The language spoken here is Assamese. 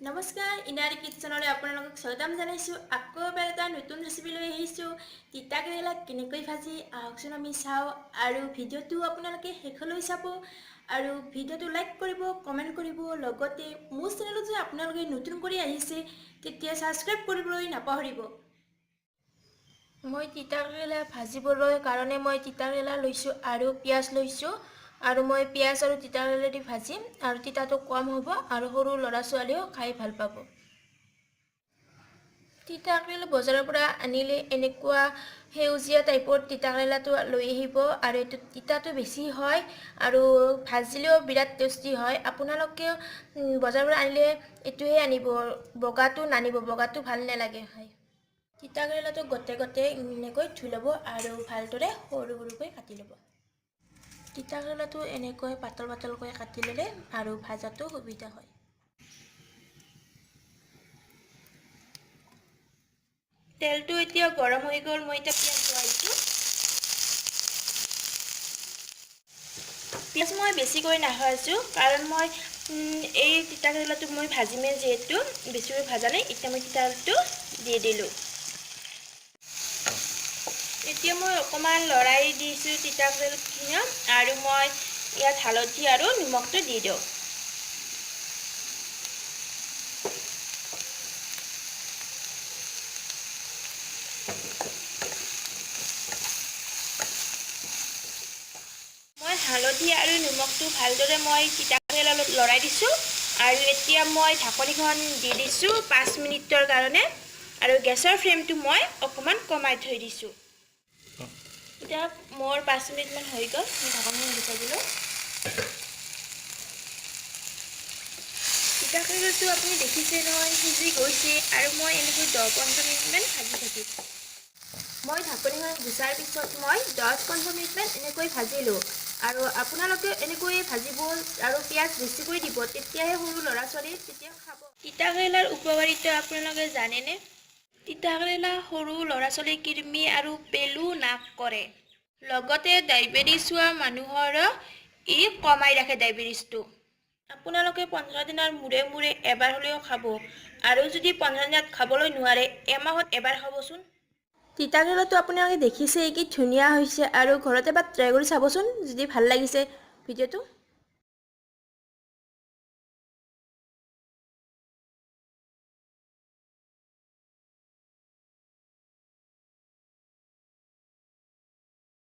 নমস্কাৰ ইনাৰী কিটচনলৈ আপোনালোকক স্বাগতম জনাইছোঁ। আকৌ এবাৰ এটা নতুন ৰেচিপি লৈ আহিছোঁ। তিতা কেৰেলা কেনেকৈ ভাজি আহকচোন আমি চাওঁ, আৰু ভিডিঅ'টো আপোনালোকে শেষলৈ চাব আৰু ভিডিঅ'টো লাইক কৰিব, কমেণ্ট কৰিব। লগতে মোৰ চেনেলত যদি আপোনালোকে নতুন কৰি আহিছে তেতিয়া ছাবস্ক্ৰাইব কৰিবলৈ নাপাহৰিব। মই তিতা কেৰেলা ভাজিবলৈ কাৰণে মই তিতা কেৰেলা লৈছোঁ আৰু পিঁয়াজ লৈছোঁ, আৰু মই পিঁয়াজ আৰু তিতা কেৰেলা দি ভাজিম আৰু তিতাটো কম হ'ব আৰু সৰু ল'ৰা ছোৱালীও খাই ভাল পাব। তিতা কেৰেলা বজাৰৰ পৰা আনিলে এনেকুৱা সেউজীয়া টাইপৰ তিতা কেৰেলাটো লৈ আহিব, আৰু এইটো তিতাটো বেছি হয় আৰু ভাজিলেও বিৰাট টেষ্টি হয়। আপোনালোকে বজাৰৰ পৰা আনিলে এইটোৱে আনিব, বগাটো নানিব, বগাটো ভাল নালাগে খাই। তিতা কেৰেলাটো গোটে গোটে এনেকৈ ধুই ল'ব আৰু ভালদৰে সৰু সৰুকৈ কাটি ল'ব। তিতা কেৰেলাটো এনেকৈ পাতল পাতলকৈ কাটি ল'লে আৰু ভাজাটো সুবিধা হয়। তেলটো এতিয়া গৰম হৈ গ'ল, মই এতিয়া পিঁয়াজ ভৰাইছোঁ। পিঁয়াজ মই বেছিকৈ নাভাজোঁ, কাৰণ মই এই তিতা কেৰেলাটো মই ভাজিমে যিহেতু, বেছিকৈ ভাজা নাই। এতিয়া মই তিতাটো দি দিলোঁ। এতিয়া মই অকণমান লৰাই দিছোঁ তিতা কেৰেলাখিনি, আৰু মই ইয়াত হালধি আৰু নিমখটো দি দিওঁ। মই হালধি আৰু নিমখটো ভালদৰে মই তিতা কেৰেলাত লৰাই দিছোঁ, আৰু এতিয়া মই ঢাকনিখন দি দিছোঁ 5 মিনিটৰ কাৰণে, আৰু গেছৰ ফ্লেমটো মই অকণমান কমাই থৈ দিছোঁ। এতিয়া মোৰ 5 মিনিটমান হৈ গ'ল, মই ঢাকনিখন গুচাই দিলোঁ। তিতা কেৰেলাটো আপুনি দেখিছে নহয়, সিজি গৈছে, আৰু মই এনেকৈ 10-15 মিনিটমান ভাজি থাকিম। মই ঢাকনিখন গুচাৰ পিছত মই 10-15 মিনিটমান এনেকৈ ভাজিলোঁ, আৰু আপোনালোকে এনেকৈ ভাজিব আৰু পিঁয়াজ বেছিকৈ দিব, তেতিয়াহে সৰু ল'ৰা ছোৱালীয়ে তেতিয়া খাব। তিতা কেৰেলাৰ উপকাৰিতা আপোনালোকে জানেনে? তিতা কেৰেলা সৰু ল'ৰা ছোৱালীৰ কৃমি আৰু পেলু নাশ কৰে। লগতে ডায়েবেটিছ হোৱা মানুহৰো ই কমাই ৰাখে ডায়েবেটিছটো। আপোনালোকে 15 দিনৰ মূৰে মূৰে এবাৰ হ'লেও খাব, আৰু যদি 15 দিনত খাবলৈ নোৱাৰে এমাহত এবাৰ খাবচোন। তিতা কেৰেলাটো আপোনালোকে দেখিছে কি ধুনীয়া হৈছে, আৰু ঘৰত এবাৰ ট্ৰাই কৰি চাবচোন যদি ভাল লাগিছে ভিডিঅ'টো।